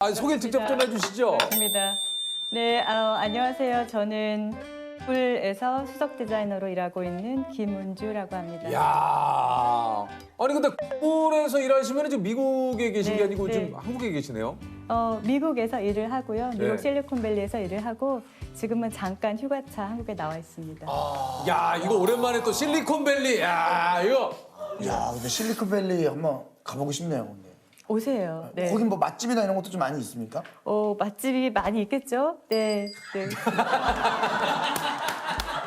아, 소개 직접 좀 해주시죠. 맞습니다. 네, 안녕하세요. 저는 굴에서 수석 디자이너로 일하고 있는 김은주라고 합니다. 야, 아니 근데 굴에서 일하시면 지금 미국에 계신 게 네, 아니고 네. 지금 한국에 계시네요. 미국에서 일을 하고요. 미국 네. 실리콘밸리에서 일을 하고 지금은 잠깐 휴가차 한국에 나와 있습니다. 야, 이거 오랜만에 또 실리콘밸리. 야, 이거. 야, 근데 실리콘밸리 한번 가보고 싶네요. 근데. 오세요. 네. 거긴 뭐 맛집이나 이런 것도 좀 많이 있습니까? 맛집이 많이 있겠죠? 네. 네.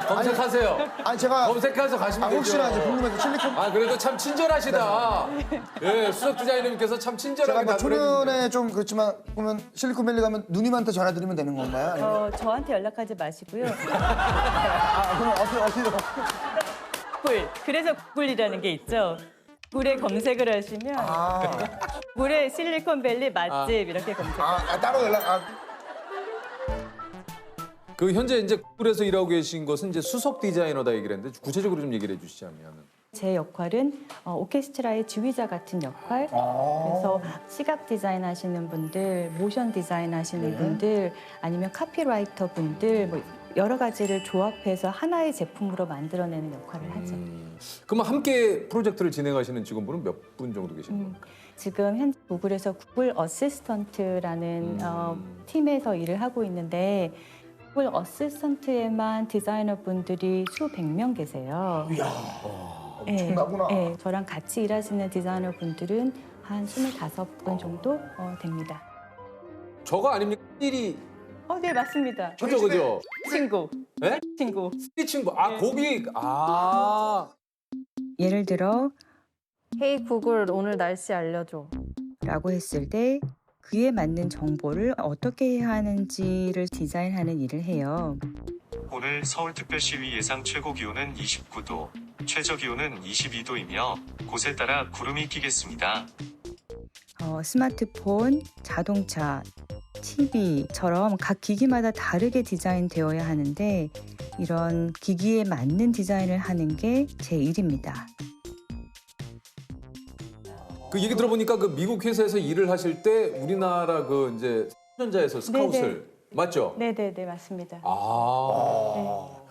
검색하세요. 아니 제가 검색해서 가시면 되죠. 혹시나 이제 궁금해서 실리콘 아, 그래도 참 친절하시다. 예, 수석 디자이너님께서 참 친절하게 제가 뭐 답을 해주시네요. 초면에 좀 그렇지만 그러면 실리콘밸리 가면 누님한테 전화드리면 되는 건가요? 아니면 저한테 연락하지 마시고요. 그럼 어떻게 굴. 그래서 굴이라는 게 있죠. 굴에 검색을 하시면 굴에 실리콘밸리 맛집 이렇게 검색. 따로 연락 그 현재 이제 굴에서 일하고 계신 것은 이제 수석 디자이너다 얘기를 했는데 구체적으로 좀 얘기를 해주시자면. 제 역할은 오케스트라의 지휘자 같은 역할. 그래서 시각 디자인 하시는 분들, 모션 디자인 하시는 분들, 아니면 카피라이터 분들, 뭐 여러 가지를 조합해서 하나의 제품으로 만들어내는 역할을 하죠. 그러면 함께 프로젝트를 진행하시는 직원분은 몇 분 정도 계신 건가요? 지금 현재 구글에서 구글 어시스턴트라는 팀에서 일을 하고 있는데 구글 어시스턴트에만 디자이너 분들이 수백 명 계세요. 엄청나구나. 네, 저랑 같이 일하시는 디자이너 분들은 한 25분 정도 됩니다. 저거 아닙니까? 일이 네, 맞습니다. 그죠 그죠? 친구. 네? 친구. 이 친구 거기 예를 들어 헤이 구글 오늘 날씨 알려줘. 라고 했을 때 그에 맞는 정보를 어떻게 해야 하는지를 디자인하는 일을 해요. 오늘 서울특별시위 예상 최고 기온은 29도, 최저 기온은 22도이며 곳에 따라 구름이 끼겠습니다. 스마트폰, 자동차, TV처럼 각 기기마다 다르게 디자인되어야 하는데 이런 기기에 맞는 디자인을 하는 게 제 일입니다. 그 얘기 들어보니까 그 미국 회사에서 일을 하실 때 우리나라 그 이제 선전자에서 스카웃을 맞죠? 네네네, 맞습니다. 아니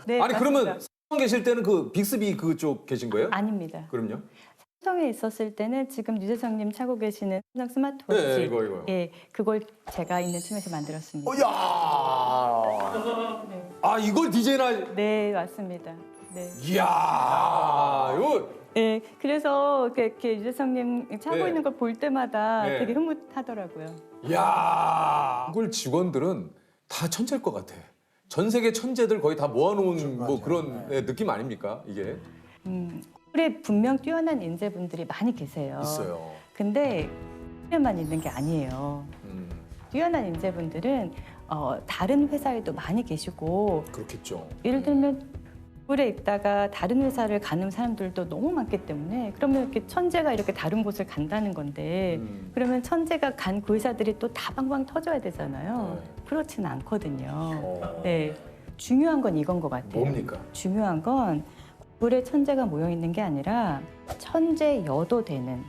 네, 맞습니다. 그러면 삼성 계실 때는 그 빅스비 그쪽 계신 거예요? 아닙니다. 그럼요? 삼성에 있었을 때는 지금 유재석님 차고 계시는 삼성 스마트워치. 네, 이거요. 예, 그걸 제가 있는 팀에서 만들었습니다. 이걸 디자인할. 네, 맞습니다. 네. 이야, 이거 네, 그래서 이렇게 유재석님 차고 네. 있는 걸 볼 때마다 네. 되게 흐뭇하더라고요. 이야, 구글 직원들은 다 천재일 것 같아. 전 세계 천재들 거의 다 모아놓은 뭐 그런 느낌 아닙니까 이게? 구글에 분명 뛰어난 인재분들이 많이 계세요. 있어요. 근데 구글에만 있는 게 아니에요. 뛰어난 인재분들은 다른 회사에도 많이 계시고 그렇겠죠. 예를 들면 구글에 있다가 다른 회사를 가는 사람들도 너무 많기 때문에 그러면 이렇게 천재가 이렇게 다른 곳을 간다는 건데 그러면 천재가 간 그 회사들이 또 다 방방 터져야 되잖아요. 네. 그렇지는 않거든요. 네, 중요한 건 이건 것 같아요. 뭡니까? 중요한 건 구글에 천재가 모여 있는 게 아니라 천재여도 되는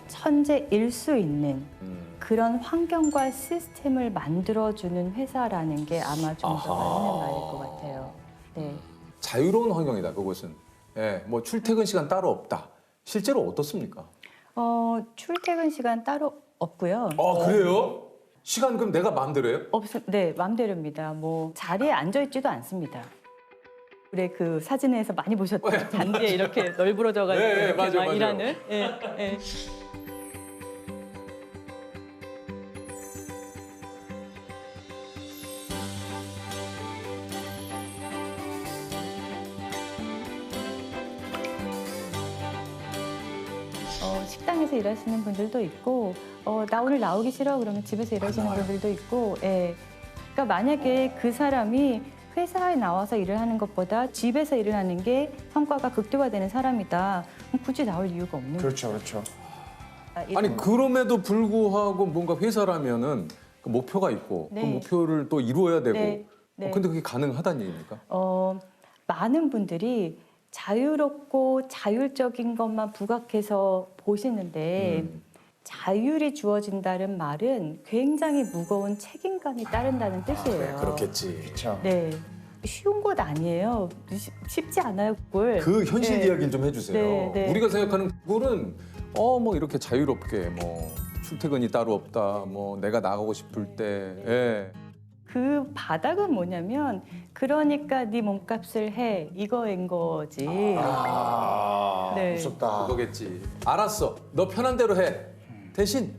천재일 수 있는 그런 환경과 시스템을 만들어주는 회사라는 게 아마 좀 더 맞는 말일 것 같아요. 네. 자유로운 환경이다 그것은. 예, 뭐 출퇴근 시간 따로 없다. 실제로 어떻습니까? 출퇴근 시간 따로 없고요. 그래요? 시간 그럼 내가 마음대로 해요? 네, 마음대로입니다. 뭐 자리에 앉아 있지도 않습니다. 그래 그 사진에서 많이 보셨던 잔디에 이렇게 널브러져가지고 네, 이렇게 맞아요, 막 맞아요. 일하는. 예, 예. 식당에서 일하시는 분들도 있고, 나 오늘 나오기 싫어 그러면 집에서 일하시는 분들도 있고, 예. 그러니까 만약에 그 사람이 회사에 나와서 일을 하는 것보다 집에서 일을 하는 게 성과가 극대화되는 사람이다. 그럼 굳이 나올 이유가 없는 거죠. 그렇죠, 그렇죠. 아니 그럼에도 불구하고 뭔가 회사라면은 그 목표가 있고 네. 그 목표를 또 이루어야 되고. 네, 네. 근데 그게 가능하다는 얘기입니까? 많은 분들이 자유롭고 자율적인 것만 부각해서 보시는데 자율이 주어진다는 말은 굉장히 무거운 책임감이 따른다는 뜻이에요. 그렇겠지. 그렇죠. 네. 쉬운 것 아니에요. 쉽지 않아요, 그걸. 그 현실 네. 이야기를 좀 해주세요. 네, 네. 우리가 생각하는 그거는 뭐 이렇게 자유롭게 뭐 출퇴근이 따로 없다. 뭐 내가 나가고 싶을 때. 예. 그 바닥은 뭐냐면 그러니까 네 몸값을 해 이거인 거지. 네. 무섭다. 그거겠지. 알았어. 너 편한 대로 해. 대신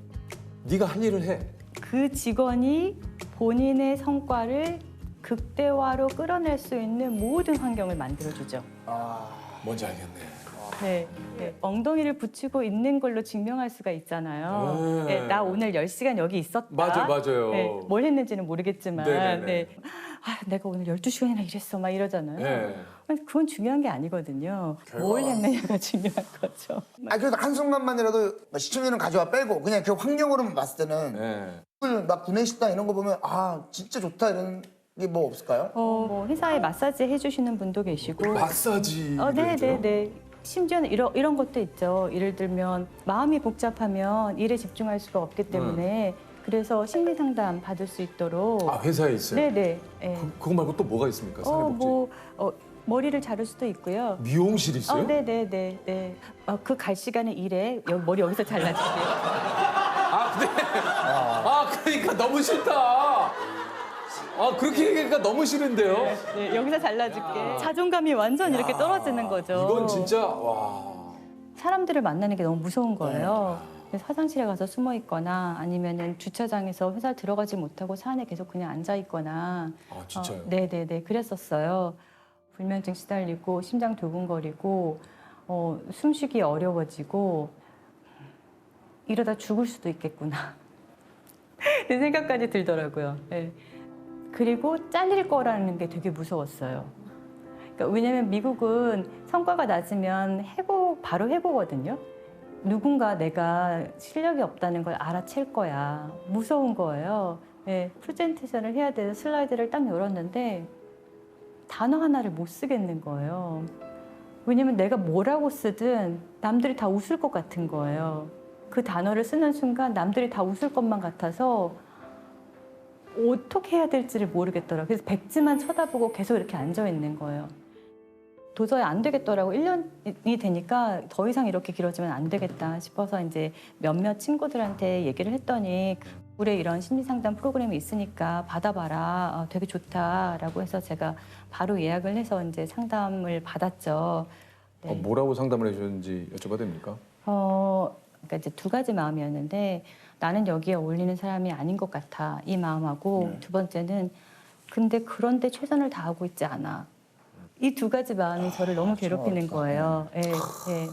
네가 할 일을 해. 그 직원이 본인의 성과를 극대화로 끌어낼 수 있는 모든 환경을 만들어주죠. 뭔지 알겠네. 네, 네. 엉덩이를 붙이고 있는 걸로 증명할 수가 있잖아요. 네. 네, 나 오늘 10시간 여기 있었다. 맞아요. 네, 뭘 했는지는 모르겠지만 네네네. 네. 내가 오늘 12시간이나 일했어 막 이러잖아요. 네. 그건 중요한 게 아니거든요. 뭘 했느냐가 중요한 거죠. 그래도 한순간만이라도 시청률은 가져와 빼고 그냥 그 환경으로만 봤을 때는 네. 막 구내식당 이런 거 보면 진짜 좋다 이런 게 뭐 없을까요? 뭐 회사에 마사지 해주시는 분도 계시고. 마사지. 네네네. 심지어는 이런 것도 있죠. 예를 들면 마음이 복잡하면 일에 집중할 수가 없기 때문에 그래서 심리 상담 받을 수 있도록. 회사에 있어요? 네네. 네. 그거 말고 또 뭐가 있습니까? 사회복지. 머리를 자를 수도 있고요. 미용실 있어요? 네네네. 네. 그 갈 시간에 일해. 머리 여기서 잘라줄게요. 그러니까 너무 싫다. 그렇게 얘기하니까 너무 싫은데요? 네, 여기서 잘라줄게. 자존감이 완전 이렇게 떨어지는 거죠. 이건 진짜 와. 사람들을 만나는 게 너무 무서운 거예요. 그래서 화장실에 가서 숨어 있거나 아니면은 주차장에서 회사 들어가지 못하고 차 안에 계속 그냥 앉아 있거나. 진짜요? 네네네. 그랬었어요. 불면증 시달리고 심장 두근거리고 숨쉬기 어려워지고 이러다 죽을 수도 있겠구나. 그 생각까지 들더라고요. 네. 그리고 잘릴 거라는 게 되게 무서웠어요. 그러니까 왜냐면 미국은 성과가 낮으면 바로 해보거든요. 누군가 내가 실력이 없다는 걸 알아챌 거야. 무서운 거예요. 네, 프레젠테이션을 해야 돼서 슬라이드를 딱 열었는데 단어 하나를 못 쓰겠는 거예요. 왜냐면 내가 뭐라고 쓰든 남들이 다 웃을 것 같은 거예요. 그 단어를 쓰는 순간 남들이 다 웃을 것만 같아서 어떻게 해야 될지를 모르겠더라고요. 그래서 백지만 쳐다보고 계속 이렇게 앉아 있는 거예요. 도저히 안 되겠더라고. 1년이 되니까 더 이상 이렇게 길어지면 안 되겠다 싶어서 이제 몇몇 친구들한테 얘기를 했더니 올해 이런 심리상담 프로그램이 있으니까 받아봐라. 되게 좋다라고 해서 제가 바로 예약을 해서 이제 상담을 받았죠. 네. 뭐라고 상담을 해주는지 여쭤봐도 됩니까? 그러니까 이제 두 가지 마음이었는데 나는 여기에 어울리는 사람이 아닌 것 같아. 이 마음하고 두 번째는 그런데 최선을 다하고 있지 않아. 이 두 가지 마음이 저를 너무 괴롭히는 거예요. 예, 예.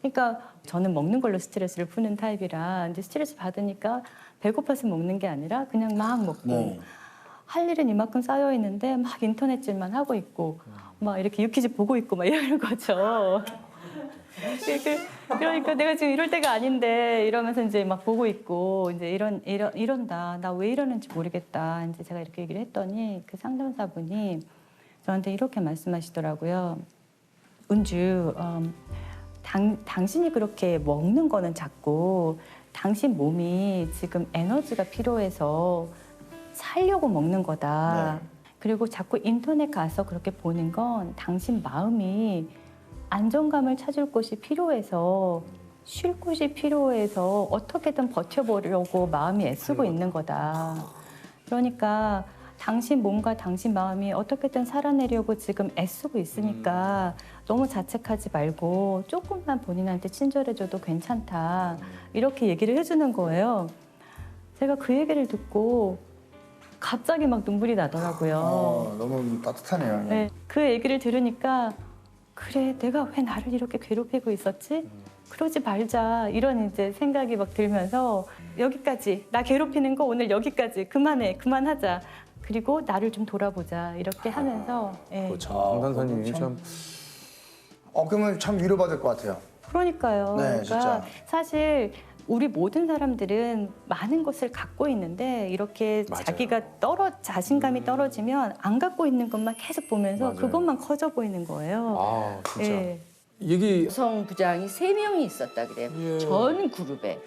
그러니까 저는 먹는 걸로 스트레스를 푸는 타입이라 이제 스트레스 받으니까 배고파서 먹는 게 아니라 그냥 막 먹고 할 일은 이만큼 쌓여 있는데 막 인터넷질만 하고 있고 막 이렇게 유퀴즈 보고 있고 막 이러는 거죠. 그러니까 내가 지금 이럴 때가 아닌데 이러면서 이제 막 보고 있고 이제 이런다. 나 왜 이러는지 모르겠다. 이제 제가 이렇게 얘기를 했더니 그 상담사분이 저한테 이렇게 말씀하시더라고요. 은주, 당신이 그렇게 먹는 거는 자꾸 당신 몸이 지금 에너지가 필요해서 살려고 먹는 거다. 그리고 자꾸 인터넷 가서 그렇게 보는 건 당신 마음이 안정감을 찾을 곳이 필요해서 쉴 곳이 필요해서 어떻게든 버텨보려고 마음이 애쓰고 있는 거다. 그러니까 당신 몸과 당신 마음이 어떻게든 살아내려고 지금 애쓰고 있으니까 너무 자책하지 말고 조금만 본인한테 친절해줘도 괜찮다. 이렇게 얘기를 해주는 거예요. 제가 그 얘기를 듣고 갑자기 막 눈물이 나더라고요. 너무 따뜻하네요. 네, 그 얘기를 들으니까 그래, 내가 왜 나를 이렇게 괴롭히고 있었지? 그러지 말자. 이런 이제 생각이 막 들면서 여기까지, 나 괴롭히는 거 오늘 여기까지 그만해, 그만하자. 그리고 나를 좀 돌아보자. 이렇게 하면서. 예. 참 강단사님이 참. 그러면 참 위로받을 것 같아요. 그러니까요. 네, 그러니까 진짜. 사실 우리 모든 사람들은 많은 것을 갖고 있는데 이렇게 맞아요. 자기가 자신감이 떨어지면 안 갖고 있는 것만 계속 보면서 맞아요. 그것만 커져 보이는 거예요. 진짜. 예. 얘기 여성 부장이 3명이 있었다 그래요. 예. 전 그룹에.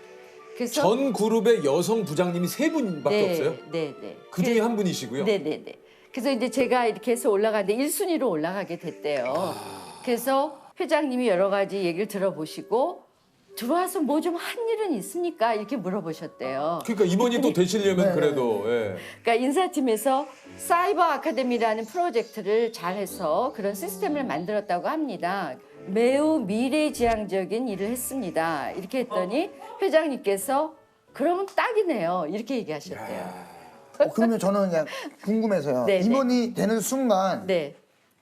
그래서 전 그룹의 여성 부장님이 3분밖에 없어요? 네. 그 중에 한 분이시고요. 네네네. 그래서 이제 제가 이렇게 해서 올라가는데 1순위로 올라가게 됐대요. 그래서 회장님이 여러 가지 얘기를 들어보시고 들어와서 뭐 좀 한 일은 있습니까? 이렇게 물어보셨대요. 그러니까 임원이 또 되시려면 그래도 예. 그러니까 인사팀에서 사이버 아카데미라는 프로젝트를 잘해서 그런 시스템을 만들었다고 합니다. 매우 미래지향적인 일을 했습니다. 이렇게 했더니 회장님께서 그러면 딱이네요. 이렇게 얘기하셨대요. 그러면 저는 그냥 궁금해서요. 네, 네. 임원이 되는 순간 네.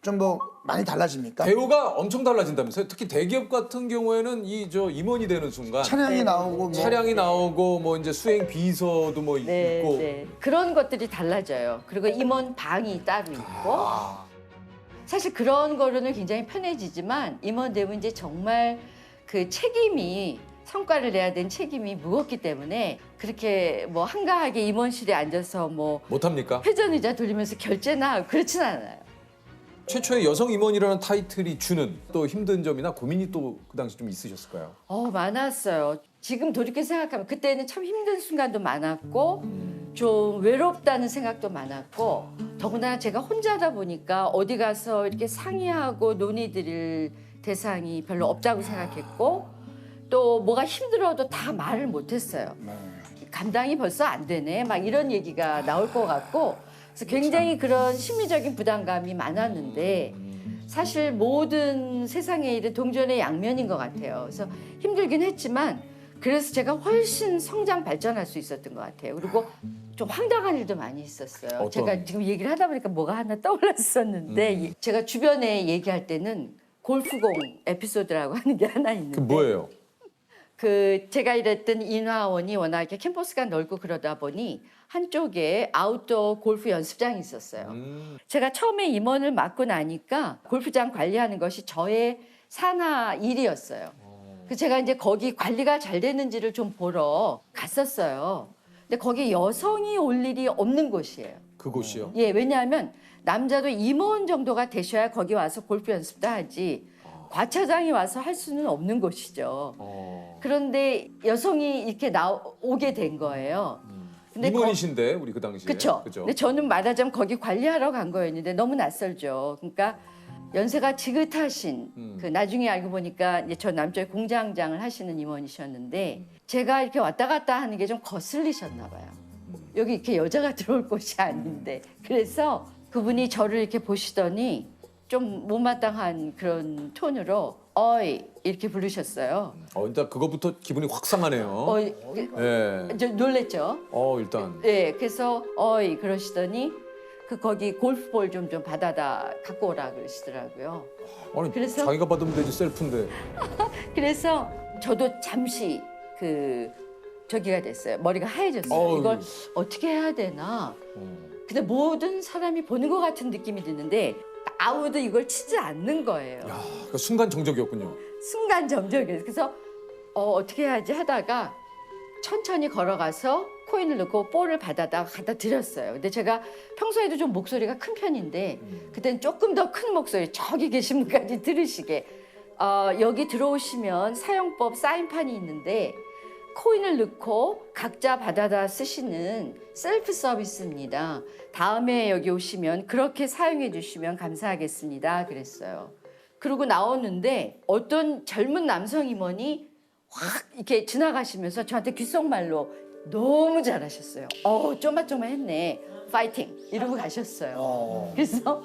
좀 뭐 많이 달라집니까? 대우가 엄청 달라진다면서요? 특히 대기업 같은 경우에는 이 저 임원이 되는 순간 차량이 나오고 뭐 차량이 나오고 뭐 이제 수행 비서도 뭐 네, 있고 네. 그런 것들이 달라져요. 그리고 임원 방이 따로 있고 사실 그런 거로는 굉장히 편해지지만 임원 되면 이제 정말 그 책임이 성과를 내야 되는 책임이 무겁기 때문에 그렇게 뭐 한가하게 임원실에 앉아서 뭐 못합니까? 회전의자 돌리면서 결제나 하고 그렇진 않아요. 최초의 여성 임원이라는 타이틀이 주는 또 힘든 점이나 고민이 또 그 당시 좀 있으셨을까요? 많았어요. 지금 돌이켜 생각하면 그때는 참 힘든 순간도 많았고 좀 외롭다는 생각도 많았고 더구나 제가 혼자다 보니까 어디 가서 이렇게 상의하고 논의드릴 대상이 별로 없다고 생각했고 또 뭐가 힘들어도 다 말을 못했어요. 감당이 벌써 안 되네 막 이런 얘기가 나올 것 같고 그래서 굉장히 그런 심리적인 부담감이 많았는데 사실 모든 세상의 일은 동전의 양면인 것 같아요. 그래서 힘들긴 했지만 그래서 제가 훨씬 성장 발전할 수 있었던 것 같아요. 그리고 좀 황당한 일도 많이 있었어요. 어떤? 제가 지금 얘기를 하다 보니까 뭐가 하나 떠올랐었는데 제가 주변에 얘기할 때는 골프공 에피소드라고 하는 게 하나 있는데 그 뭐예요? 그 제가 일했던 인화원이 워낙에 캠퍼스가 넓고 그러다 보니 한쪽에 아웃도어 골프 연습장이 있었어요. 제가 처음에 임원을 맡고 나니까 골프장 관리하는 것이 저의 산하 일이었어요. 그래서 제가 이제 거기 관리가 잘 되는지를 좀 보러 갔었어요. 근데 거기 여성이 올 일이 없는 곳이에요. 그곳이요? 예, 왜냐하면 남자도 임원 정도가 되셔야 거기 와서 골프 연습도 하지 과차장이 와서 할 수는 없는 곳이죠. 그런데 여성이 이렇게 오게 된 거예요. 근데 임원이신데 우리 그 당시에 그렇죠. 그죠? 근데 저는 말하자면 거기 관리하러 간 거였는데 너무 낯설죠. 그러니까 연세가 지긋하신 그 나중에 알고 보니까 이제 저 남쪽에 공장장을 하시는 임원이셨는데 제가 이렇게 왔다 갔다 하는 게 좀 거슬리셨나 봐요. 여기 이렇게 여자가 들어올 곳이 아닌데 그래서 그분이 저를 이렇게 보시더니 좀 못마땅한 그런 톤으로 어이 이렇게 부르셨어요. 일단 그것부터 기분이 확 상하네요. 어이, 예. 저 놀랬죠. 일단 네, 그래서 어이 그러시더니 그 거기 골프볼 좀 받아다 갖고 오라 그러시더라고요. 아니 그래서- 자기가 받으면 되지 셀프인데. 그래서 저도 잠시 그 저기가 됐어요. 머리가 하얘졌어요. 어우. 이걸 어떻게 해야 되나. 근데 모든 사람이 보는 것 같은 느낌이 드는데 아무도 이걸 치지 않는 거예요. 그러니까 순간 정적이었군요. 순간 점적이에요. 그래서 어떻게 해야지 하다가 천천히 걸어가서 코인을 넣고 볼을 받아다 갖다 드렸어요. 근데 제가 평소에도 좀 목소리가 큰 편인데 그때는 조금 더 큰 목소리 저기 계신 분까지 들으시게 여기 들어오시면 사용법 사인판이 있는데 코인을 넣고 각자 받아다 쓰시는 셀프 서비스입니다. 다음에 여기 오시면 그렇게 사용해 주시면 감사하겠습니다. 그랬어요. 그러고 나오는데 어떤 젊은 남성 임원이 확 이렇게 지나가시면서 저한테 귓속말로 너무 잘하셨어요. 쪼마쪼마했네. 파이팅 이러고 가셨어요. 그래서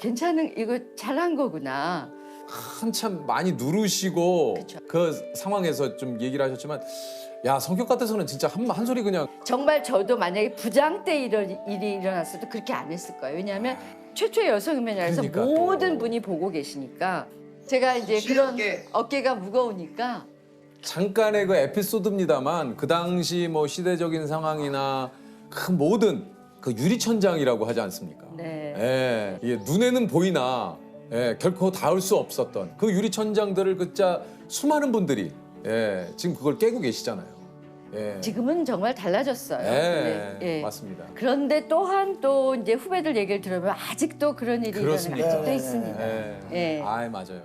괜찮은 이거 잘한 거구나. 한참 많이 누르시고 그쵸. 그 상황에서 좀 얘기를 하셨지만 야 성격 같아서는 진짜 한 소리 그냥 정말 저도 만약에 부장 때 이런 일이 일어났어도 그렇게 안 했을 거예요. 왜냐하면 최초의 여성임원이라서 그러니까 또. 모든 분이 보고 계시니까 제가 이제 그런 어깨가 무거우니까 잠깐의 그 에피소드입니다만 그 당시 뭐 시대적인 상황이나 그 모든 그 유리천장이라고 하지 않습니까? 네. 예, 이게 눈에는 보이나 결코 닿을 수 없었던 그 유리천장들을 진짜 수많은 분들이 지금 그걸 깨고 계시잖아요. 지금은 정말 달라졌어요. 네, 예. 맞습니다. 그런데 또한 또 이제 후배들 얘기를 들으면 아직도 그런 일이 일어나는 그렇습니까? 아직도 있습니다. 예. 맞아요.